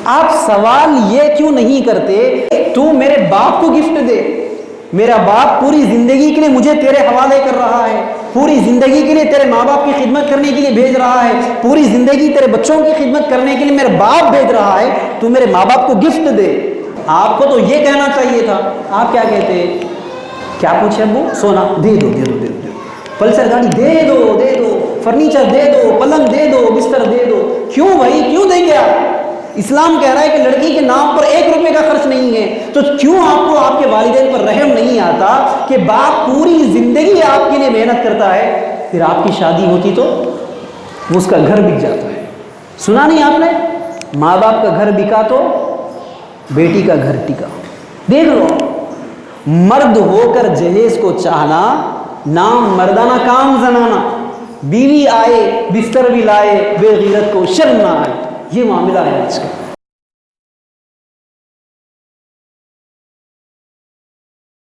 آپ سوال یہ کیوں نہیں کرتے تو میرے باپ کو گفٹ دے، میرا باپ پوری زندگی کے لیے مجھے تیرے حوالے کر رہا ہے، پوری زندگی کے لیے تیرے ماں باپ کی خدمت کرنے کے لیے بھیج رہا ہے، پوری زندگی تیرے بچوں کی خدمت کرنے کے لیے میرا باپ بھیج رہا ہے، تو میرے ماں باپ کو گفٹ دے۔ آپ کو تو یہ کہنا چاہیے تھا، آپ کیا کہتے ہیں؟ کیا پوچھے ابو؟ سونا دے دو، دے دو، دے دو، پلسر گاڑی دے دو، دے دو، فرنیچر دے دو، پلنگ دے دو، بستر دے دو۔ کیوں بھائی، کیوں دیں گے آپ؟ اسلام کہہ رہا ہے کہ لڑکی کے نام پر 1 روپے کا خرچ نہیں ہے، تو کیوں آپ کو آپ کے والدین پر رحم نہیں آتا کہ باپ پوری زندگی آپ کے لیے محنت کرتا ہے، پھر آپ کی شادی ہوتی تو اس کا گھر بک جاتا ہے؟ سنا نہیں آپ نے؟ ماں باپ کا گھر بکا تو بیٹی کا گھر ٹکا۔ دیکھ لو، مرد ہو کر جہیز کو چاہنا، نام مردانہ کام زنانہ، بیوی آئے بستر بھی لائے، بے غیرت کو شرم نہ آئے۔ یہ معاملہ ہے آج کا۔